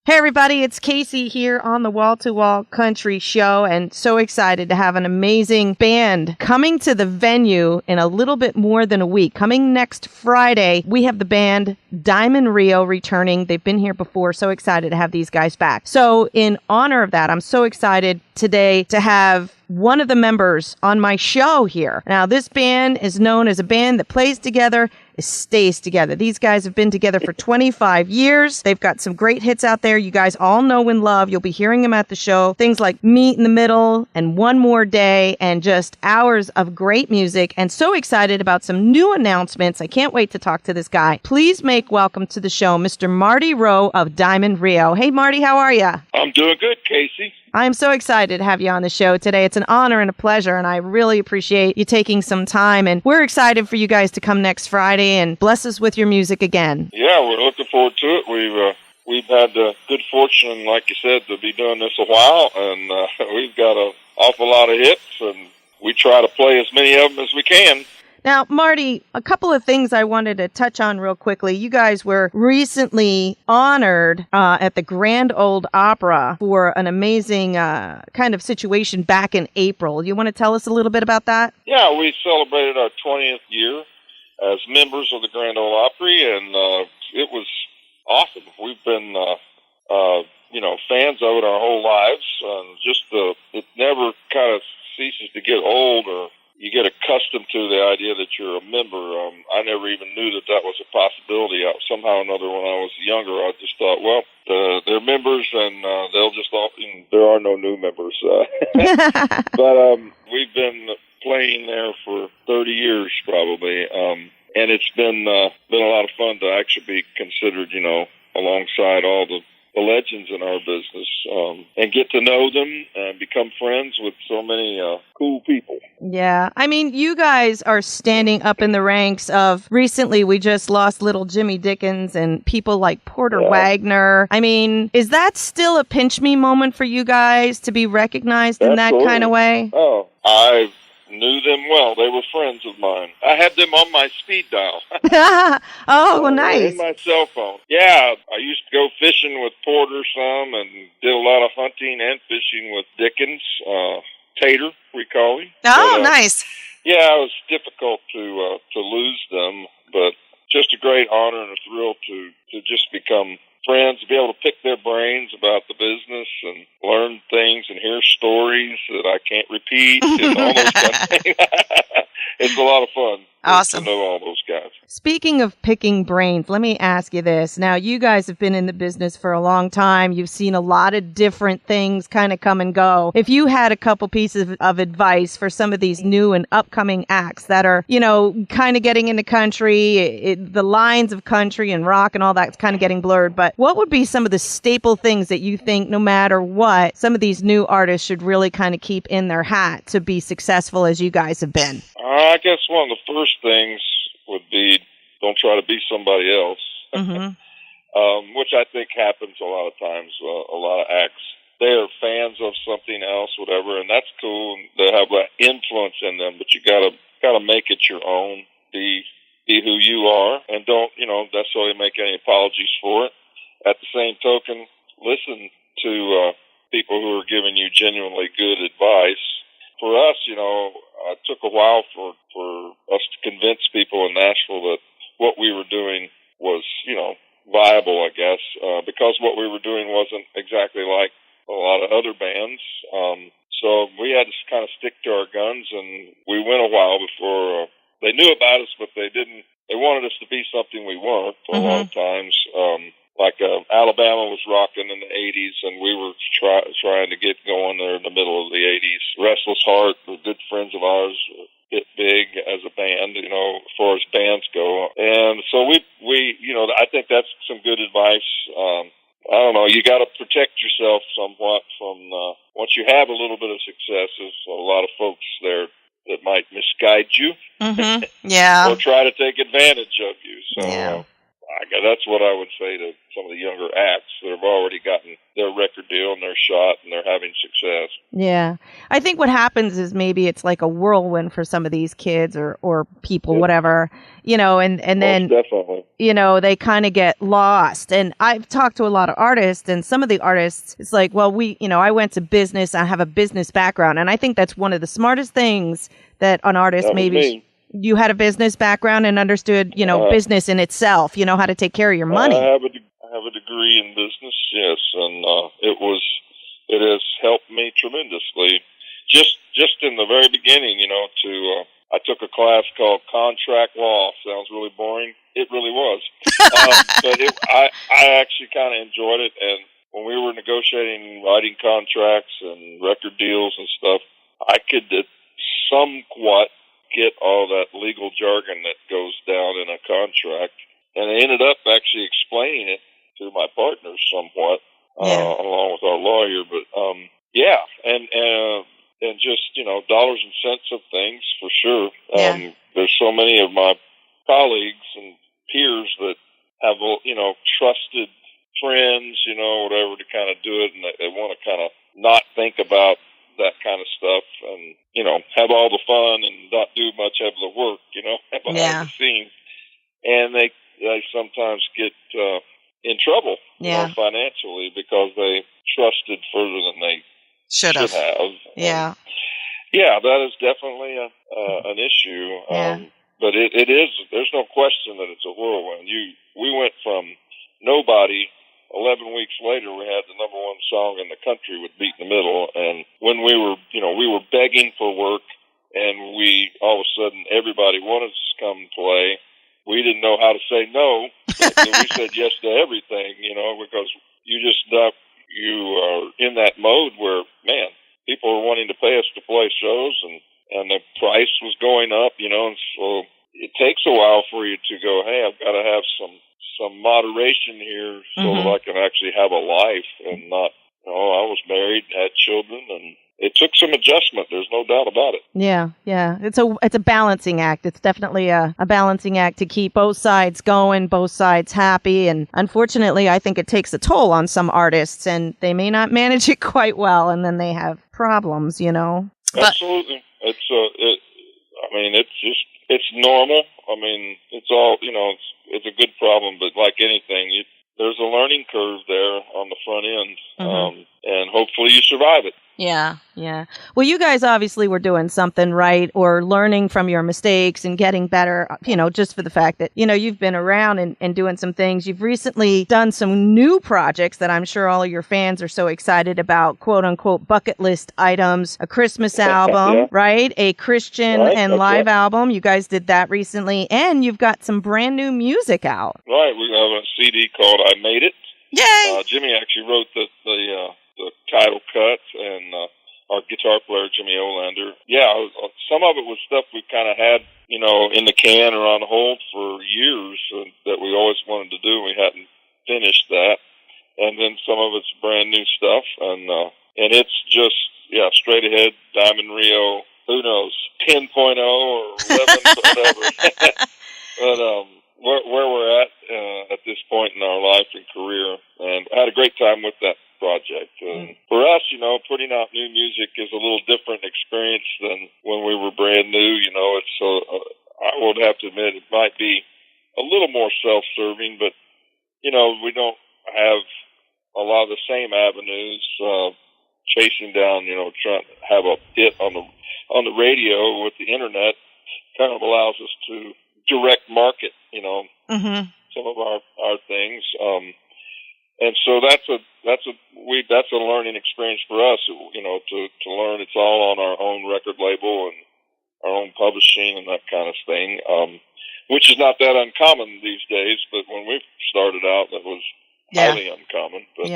Hey everybody, it's Casey here on the Wall to Wall Country Show, and so excited to have an amazing band coming to the venue in a little bit more than a week. Coming next Friday, we have the band Diamond Rio returning. They've been here before, so excited to have these guys back. So in honor of that, I'm so excited today to have one of the members on my show here. Now, this band is known as a band that plays together, stays together. These guys have been together for 25 years. They've got some great hits out there. You guys all know and love. You'll be hearing them at the show. Things like Meet in the Middle and One More Day and just hours of great music. And so excited about some new announcements. I can't wait to talk to this guy. Please make welcome to the show, Mr. Marty Roe of Diamond Rio. Hey, Marty, how are you? I'm doing good, Casey. I'm so excited to have you on the show today. It's an honor and a pleasure, and I really appreciate you taking some time. And we're excited for you guys to come next Friday and bless us with your music again. Yeah, we're looking forward to it. We've had the good fortune, like you said, to be doing this a while, and we've got an awful lot of hits, and we try to play as many of them as we can. Now, Marty, a couple of things I wanted to touch on real quickly. You guys were recently honored at the Grand Ole Opry for an amazing kind of situation back in April. You want to tell us a little bit about that? Yeah, we celebrated our 20th year as members of the Grand Ole Opry, and it was awesome. We've been, fans of it our whole lives, and it never kind of ceases to get old, or you get accustomed to the idea that you're a member. I never even knew that was a possibility. Somehow or another, when I was younger, I just thought, well, they're members, and they'll just there are no new members. But we've been playing there for 30 years, probably, and it's been a lot of fun to actually be considered, alongside all the legends in our business, and get to know them and become friends with so many cool people. Yeah. I mean, you guys are standing up in the ranks of, recently we just lost little Jimmy Dickens and people like Porter Wagner. I mean, is that still a pinch me moment for you guys to be recognized in that kind of way? Oh, I knew them well. They were friends of mine. I had them on my speed dial. Oh, nice. In my cell phone. Yeah, I used to go fishing with Porter some, and did a lot of hunting and fishing with Dickens. Tater, we call him. Oh, nice. Yeah, it was difficult to lose them, but just a great honor and a thrill to just become friends, to be able to pick their brains about the business and learn things and hear stories that I can't repeat and all those kind of things. It's a lot of fun. Awesome. To know all those guys. Speaking of picking brains, let me ask you this. Now, you guys have been in the business for a long time. You've seen a lot of different things kind of come and go. If you had a couple pieces of advice for some of these new and upcoming acts that are, kind of getting into country, the lines of country and rock and all that's kind of getting blurred, but what would be some of the staple things that you think, no matter what, some of these new artists should really kind of keep in their hat to be successful as you guys have been? I guess one of the first things would be, don't try to be somebody else, which I think happens a lot of times. A lot of acts, they are fans of something else, whatever, and that's cool. And they have that influence in them, but you gotta make it your own. Be who you are, and don't necessarily make any apologies for it. At the same token, listen to people who are giving you genuinely good advice. For us, it took a while for us to convince people in Nashville that what we were doing was, viable, I guess, because what we were doing wasn't exactly like a lot of other bands. So we had to kind of stick to our guns, and we went a while before they knew about us, but they wanted us to be something we weren't a lot of times. Like Alabama was rocking in the 80s, and we were trying to get going there in the middle of the 80s. Restless Heart, the good friends of ours, hit big as a band, as far as bands go. And so we I think that's some good advice. I don't know, you got to protect yourself somewhat from, once you have a little bit of success, there's a lot of folks there that might misguide you. Yeah. Or try to take advantage of you. So, yeah. that's what I would say to some of the younger acts that have already gotten their record record deal and they're shot and they're having success. Yeah. I think what happens is maybe it's like a whirlwind for some of these kids or people, whatever, and then, definitely, they kind of get lost. And I've talked to a lot of artists, and some of the artists, it's like, well, I went to business. I have a business background. And I think that's one of the smartest things that an artist maybe... You had a business background and understood, business in itself, how to take care of your money. I have a degree in business, yes, and it has helped me tremendously. Just in the very beginning, I took a class called contract law. Sounds really boring. It really was, but I actually kind of enjoyed it. And when we were negotiating, writing contracts and record deals and stuff, I could somewhat get all that legal jargon that goes down in a contract, and I ended up actually explaining it to my partners somewhat, along with our lawyer. But and just dollars and cents of things for sure. There's so many of my colleagues and peers that have trusted friends, whatever, to kind of do it, and they want to kind of not think about that kind of stuff, and have all the fun and not do much of the work, behind the scenes. And they sometimes get in trouble, financially, because they trusted further than they should have. That is definitely an issue. But it is. There's no question that it's a whirlwind. We went from nobody. 11 weeks later, we had the number one song in the country with Beat in the Middle. And when we were begging for work, and all of a sudden everybody wanted us to come play, we didn't know how to say no. We said yes to everything, because you are in that mode where, man, people are wanting to pay us to play shows, and the price was going up, and so it takes a while for you to go, hey, I've got to have some moderation here so that I can actually have a life and not, I was married, had children, and it took some adjustment. There's no doubt about it. Yeah. It's a balancing act. It's definitely a balancing act to keep both sides going, both sides happy. And unfortunately, I think it takes a toll on some artists, and they may not manage it quite well, and then they have problems, Absolutely. It's normal. It's all, it's a good problem, but like anything, there's a learning curve there on the front end, and hopefully you survive it. Yeah. Well, you guys obviously were doing something right, or learning from your mistakes and getting better, just for the fact that, you've been around and doing some things. You've recently done some new projects that I'm sure all of your fans are so excited about, quote unquote, bucket list items, a Christmas album, right? A Christian and live album. You guys did that recently, and you've got some brand new music out. Right. We have a CD called I Made It. Yay! Jimmy actually wrote the title cut, and our guitar player, Jimmy Olander. Yeah, some of it was stuff we kind of had, in the can or on hold for years that we always wanted to do. We hadn't finished that. And then some of it's brand new stuff, and it's just, straight ahead, Diamond Rio, who knows, 10.0 or 11, whatever. But where we're at this point in our life and career, and I had a great time with that project. For us, putting out new music is a little different experience than when we were brand new. It's I would have to admit it might be a little more self-serving, but we don't have a lot of the same avenues chasing down. Trying to have a hit on the radio with the internet kind of allows us to direct market. Some of our things. And so that's a learning experience for us, to learn it's all on our own record label and our own publishing and that kind of thing, which is not that uncommon these days, but when we started out, that was highly uncommon. But,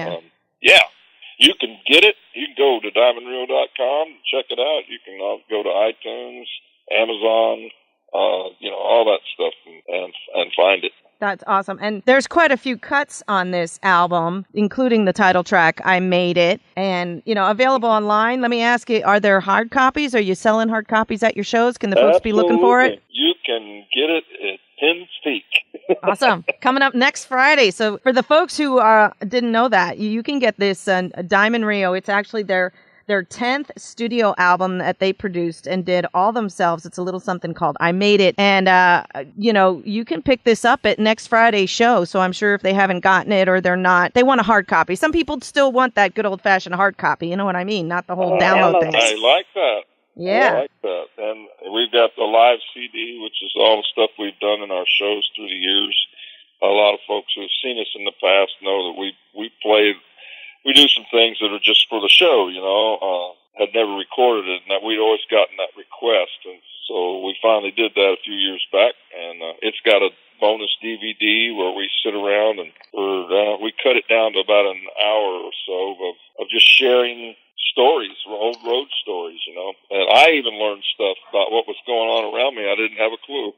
you can get it. You can go to diamondrio.com, check it out. You can go to iTunes, Amazon, all that stuff and find it. That's awesome. And there's quite a few cuts on this album, including the title track, I Made It, and, available online. Let me ask you, are there hard copies? Are you selling hard copies at your shows? Can the folks be looking for it? You can get it at Penn's Peak. Awesome. Coming up next Friday. So for the folks who didn't know that, you can get this Diamond Rio. It's actually their 10th studio album that they produced and did all themselves. It's a little something called I Made It. And, you can pick this up at next Friday's show. So I'm sure if they haven't gotten it or they want a hard copy. Some people still want that good old-fashioned hard copy. You know what I mean? Not the whole download thing. I like that. Yeah. I like that. And we've got the live CD, which is all the stuff we've done in our shows through the years. A lot of folks who've seen us in the past know that we do some things that are just for the show, had never recorded it, and that we'd always gotten that request. And so we finally did that a few years back, and it's got a bonus DVD where we sit around and we cut it down to about an hour or so of just sharing stories, old road stories, And I even learned stuff about what was going on around me. I didn't have a clue.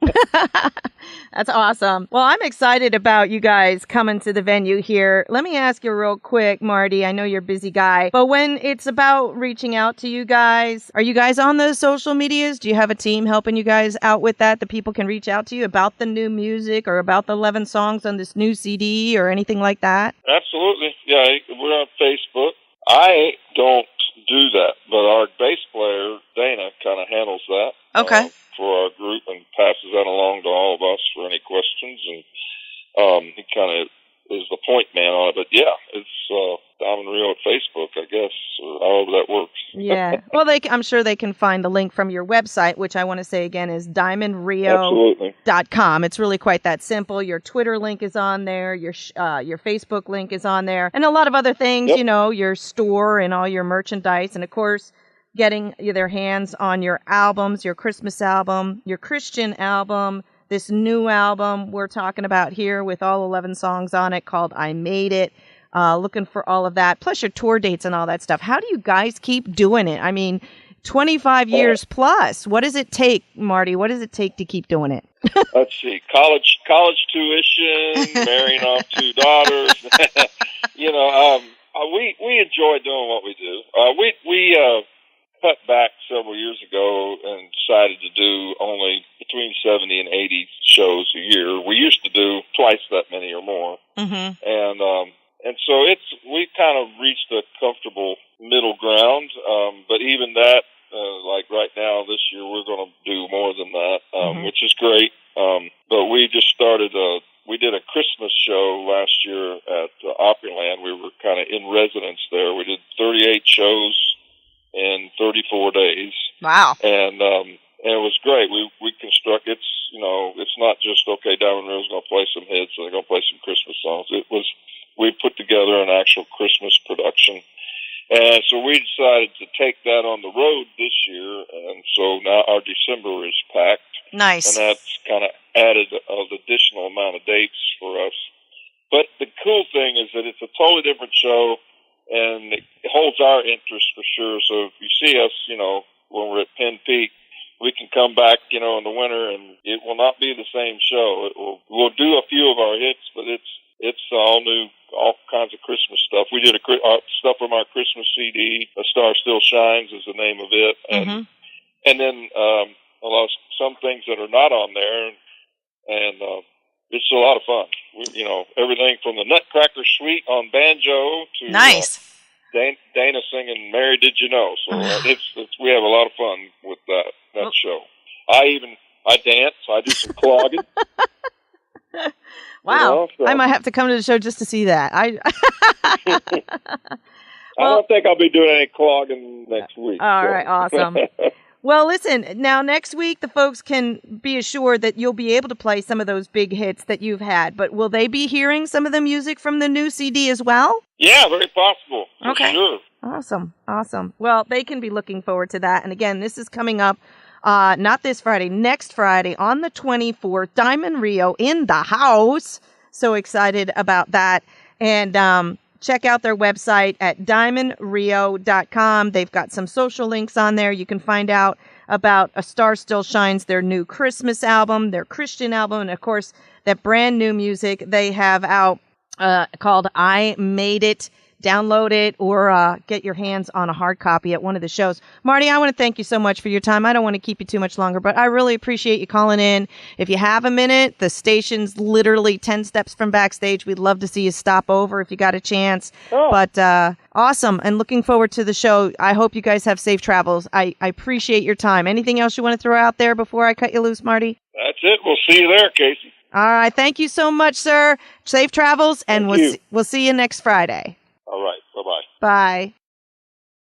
That's awesome. Well, I'm excited about you guys coming to the venue here. Let me ask you real quick, Marty. I know you're a busy guy, but when it's about reaching out to you guys, are you guys on the social medias? Do you have a team helping you guys out with that people can reach out to you about the new music or about the 11 songs on this new CD or anything like that? Absolutely. Yeah, we're on Facebook. I don't do that, but our bass player, Dana, kind of handles that. Okay. For our group and passes that along to all of us for any questions, and he kind of is the point man on it. But yeah, it's Diamond Rio at Facebook, I guess, or however that works. Yeah. Well, I'm sure they can find the link from your website, which I want to say again is diamondrio.com. It's really quite that simple. Your Twitter link is on there. Your Facebook link is on there, and a lot of other things. Yep. Your store and all your merchandise, and of course, getting their hands on your albums, your Christmas album, your Christian album, this new album we're talking about here with all 11 songs on it called I Made It. Looking for all of that, plus your tour dates and all that stuff. How do you guys keep doing it? I mean, 25 years plus. What does it take, Marty? What does it take to keep doing it? Let's see. College tuition, marrying off 2 daughters. We enjoy doing what we do. We cut back several years ago and decided to do only between 70 and 80 shows a year. We used to do twice that many or more. Mm-hmm. And so we kind of reached a comfortable middle ground. But even that, like right now, this year, we're going to do more than that, which is great. But we just started we did a Christmas show last year at Opryland. We were kind of in residence there. We did 38 shows in 34 days. Wow. And it was great. We construct, it's not just, okay, Diamond Rio's going to play some hits and they're going to play some Christmas songs. We put together an actual Christmas production. And so we decided to take that on the road this year. And so now our December is packed. Nice. And that's kind of added an additional amount of dates for us. But the cool thing is that it's a totally different show, and it holds our interest for sure. So if you see us, when we're at Penn Peak, we can come back, in the winter, and it will not be the same show. We'll do a few of our hits, but it's all new, all kinds of Christmas stuff. We did stuff from our Christmas CD. A Star Still Shines is the name of it, and then some things that are not on there, and it's a lot of fun. Everything from the Nutcracker Suite on banjo to nice. Dana singing "Mary Did You Know." So we have a lot of fun with that show. I dance. I do some clogging. Wow, I might have to come to the show just to see that. I don't think I'll be doing any clogging next week. All right, awesome. Well, listen, now next week the folks can be assured that you'll be able to play some of those big hits that you've had, but will they be hearing some of the music from the new CD as well? Yeah, very possible. For sure. Awesome. Well, they can be looking forward to that. And again, this is coming up not this Friday, next Friday on the 24th, Diamond Rio in the house. So excited about that. And check out their website at diamondrio.com. They've got some social links on there. You can find out about A Star Still Shines, their new Christmas album, their Christian album, and of course, that brand new music they have out called I Made It. download it or get your hands on a hard copy at one of the shows. Marty, I want to thank you so much for your time. I don't want to keep you too much longer, but I really appreciate you calling in. If you have a minute, the station's literally 10 steps from backstage. We'd love to see you stop over if you got a chance. Cool. But awesome, and looking forward to the show. I hope you guys have safe travels. I appreciate your time. Anything else you want to throw out there before I cut you loose, Marty? That's it. We'll see you there, Casey. All right. Thank you so much, sir. Safe travels, and we'll see you next Friday. All right. Bye-bye. Bye.